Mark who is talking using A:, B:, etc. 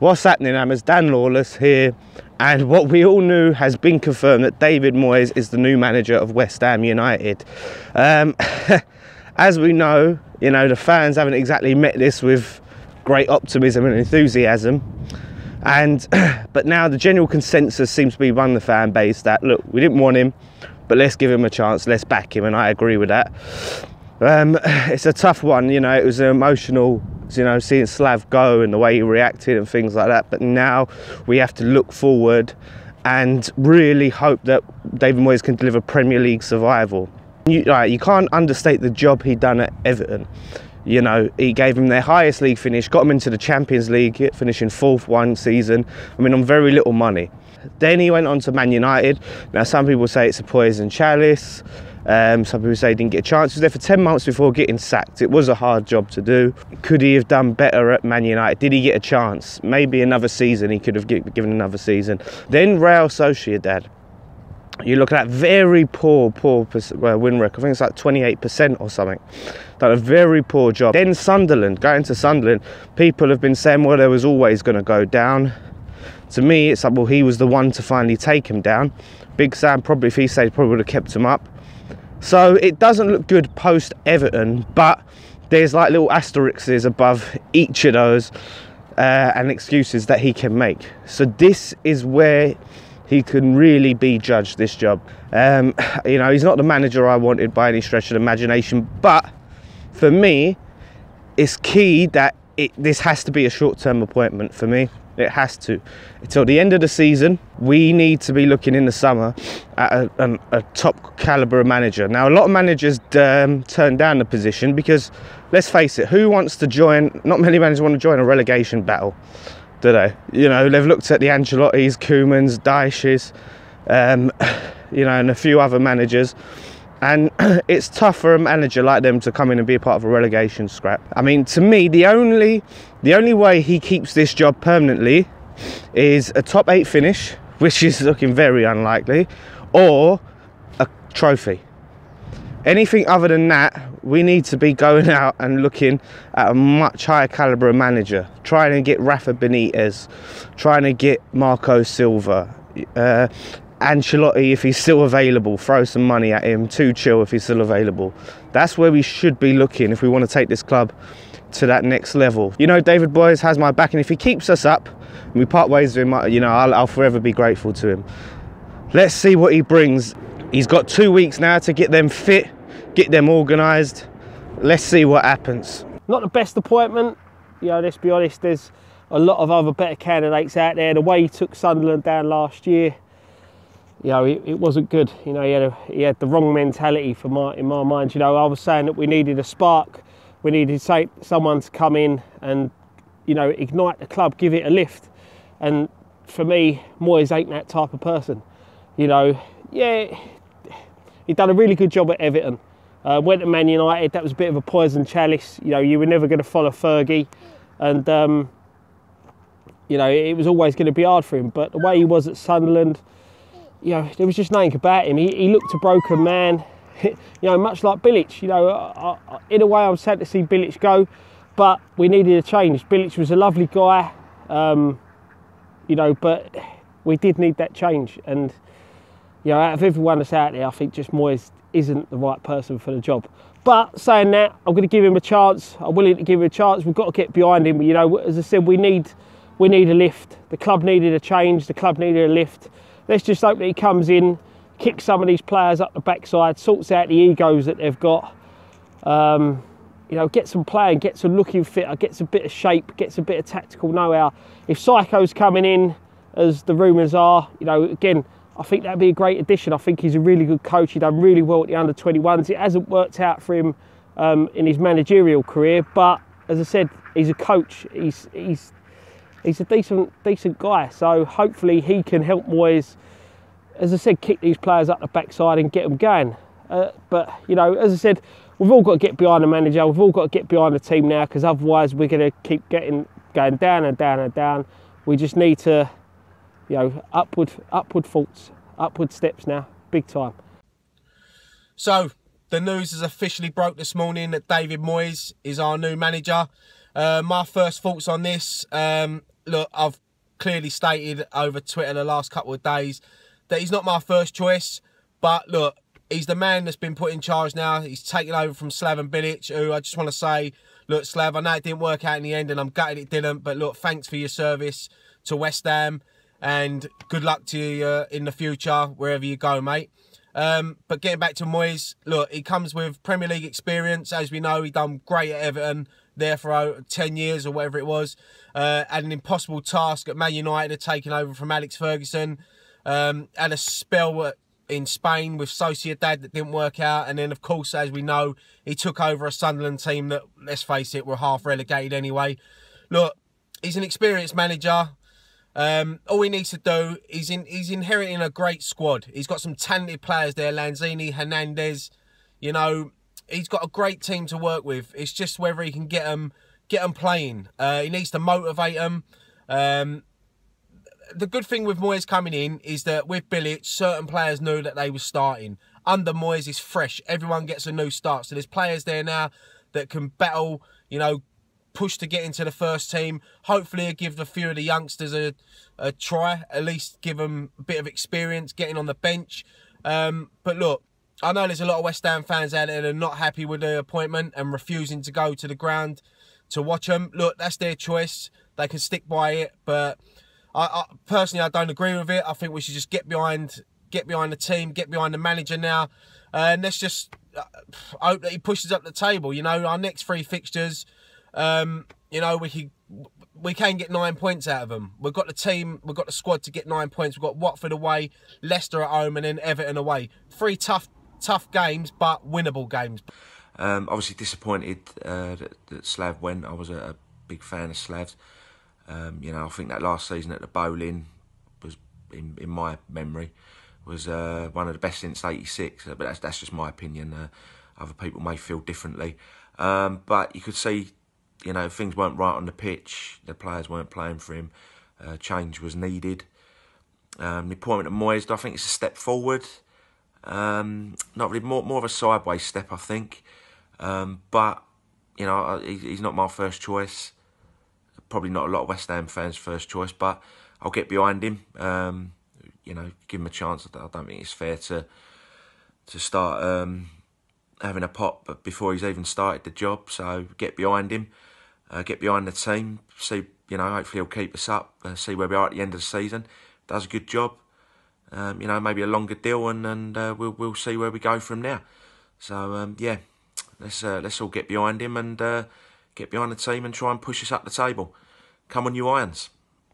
A: What's happening, Hammers? Dan Lawless here, and what we all knew has been confirmed, that David Moyes is the new manager of West Ham United. As we know, you know, the fans haven't exactly met this with great optimism and enthusiasm, but now the general consensus seems to be among the fan base that, look, we didn't want him, but let's give him a chance, let's back him, and I agree with that. It's a tough one, you know. It was emotional, you know, seeing Slav go and the way he reacted and things like that, but now we have to look forward and really hope that David Moyes can deliver Premier League survival. You can't understate the job he done at Everton. You know, he gave them their highest league finish, got them into the Champions League, finishing 4th one season, I mean, on very little money. Then he went on to Man United. Now, some people say it's a poison chalice. Some people say he didn't get a chance. He was there for 10 months before getting sacked. It was a hard job to do. Could he have done better at Man United? Did he get a chance? Maybe another season, he could have given another season. Then Real Sociedad. You look at that very poor win record. I think it's like 28% or something. Done a very poor job. Then Sunderland, going to Sunderland, people have been saying, well, there was always going to go down. To me, it's like, well, he was the one to finally take him down. Big Sam, probably, if he stayed, probably would have kept him up. So it doesn't look good post Everton, but there's like little asterisks above each of those and excuses that he can make. So this is where he can really be judged, this job. You know, he's not the manager I wanted by any stretch of the imagination, but for me, it's key that this has to be a short-term appointment for me. It has to. Until the end of the season, we need to be looking in the summer at a top calibre manager. Now, a lot of managers turn down the position because, let's face it, who wants to join? Not many managers want to join a relegation battle, do they? You know, they've looked at the Ancelottis, Koemans, Dyches, you know, and a few other managers. And it's tough for a manager like them to come in and be a part of a relegation scrap. I mean, to me, the only way he keeps this job permanently is a top 8 finish, which is looking very unlikely, or a trophy. Anything other than that, we need to be going out and looking at a much higher calibre of manager, trying to get Rafa Benitez, trying to get Marco Silva, Ancelotti, if he's still available, throw some money at him. Tuchel, if he's still available. That's where we should be looking if we want to take this club to that next level. You know, David Moyes has my back, and if he keeps us up and we part ways with him, you know, I'll forever be grateful to him. Let's see what he brings. He's got 2 weeks now to get them fit, get them organised. Let's see what happens.
B: Not the best appointment, you know, let's be honest. There's a lot of other better candidates out there. The way he took Sunderland down last year, you know, it wasn't good. You know, he had the wrong mentality in my mind. You know, I was saying that we needed a spark. We needed someone to come in and, you know, ignite the club, give it a lift. And for me, Moyes ain't that type of person. You know, yeah, he done a really good job at Everton. Went to Man United. That was a bit of a poison chalice. You know, you were never going to follow Fergie, and you know, it was always going to be hard for him. But the way he was at Sunderland, you know, there was just nothing about him. He looked a broken man, you know, much like Bilic. You know, in a way, I was sad to see Bilic go, but we needed a change. Bilic was a lovely guy, you know, but we did need that change. And, you know, out of everyone that's out there, I think just Moyes isn't the right person for the job. But saying that, I'm going to give him a chance. I'm willing to give him a chance. We've got to get behind him. You know, as I said, we need a lift. The club needed a change. The club needed a lift. Let's just hope that he comes in, kicks some of these players up the backside, sorts out the egos that they've got. You know, gets them playing, gets them looking fitter, gets a bit of shape, gets a bit of tactical know-how. If Psycho's coming in, as the rumours are, you know, again, I think that'd be a great addition. I think he's a really good coach. He done really well at the under-21s. It hasn't worked out for him in his managerial career, but as I said, he's a coach. He's a decent guy. So hopefully he can help Moyes, as I said, kick these players up the backside and get them going. But you know, as I said, we've all got to get behind the manager. We've all got to get behind the team now, because otherwise we're going to keep going down and down and down. We just need to, you know, upward steps now, big time.
C: So the news has officially broke this morning that David Moyes is our new manager. My first thoughts on this, look, I've clearly stated over Twitter the last couple of days that he's not my first choice. But look, he's the man that's been put in charge now. He's taken over from Slaven Bilic, who I just want to say, look, Slav, I know it didn't work out in the end, and I'm gutted it didn't. But look, thanks for your service to West Ham, and good luck to you in the future, wherever you go, mate. But getting back to Moyes, look, he comes with Premier League experience. As we know, he done great at Everton, there for 10 years or whatever it was. Had an impossible task at Man United, taking over from Alex Ferguson. Had a spell in Spain with Sociedad that didn't work out. And then, of course, as we know, he took over a Sunderland team that, let's face it, were half relegated anyway. Look, he's an experienced manager. All he needs to do, he's inheriting a great squad. He's got some talented players there, Lanzini, Hernandez. You know, he's got a great team to work with. It's just whether he can get them playing. He needs to motivate them. The good thing with Moyes coming in is that with Bilic, certain players knew that they were starting. Under Moyes, it's fresh. Everyone gets a new start. So there's players there now that can battle, you know, push to get into the first team. Hopefully he'll give a few of the youngsters a try, at least give them a bit of experience getting on the bench. But look, I know there's a lot of West Ham fans out there that are not happy with the appointment and refusing to go to the ground to watch them. Look, that's their choice. They can stick by it, but I personally, I don't agree with it. I think we should just get behind the team, get behind the manager now, and let's just hope that he pushes up the table. You know, our next 3 fixtures, you know, we can get 9 points out of them. We've got the team, we've got the squad to get 9 points. We've got Watford away, Leicester at home, and then Everton away. 3 tough games, but winnable games.
D: Obviously disappointed that Slav went. I was a big fan of Slav's. You know, I think that last season at the Bowling was, in my memory, was one of the best since '86. But that's just my opinion. Other people may feel differently. But you could see, you know, things weren't right on the pitch. The players weren't playing for him. Change was needed. The appointment of Moyes, I think it's a step forward. Not really, more of a sideways step, I think. But, you know, he's not my first choice. Probably not a lot of West Ham fans' first choice, but I'll get behind him. You know, give him a chance. I don't think it's fair to start having a pop before he's even started the job. So get behind him, get behind the team. See, you know, hopefully he'll keep us up. See where we are at the end of the season. Does a good job. You know, maybe a longer deal, and we'll see where we go from now. So yeah, let's all get behind him and get behind the team and try and push us up the table. Come on, you Irons.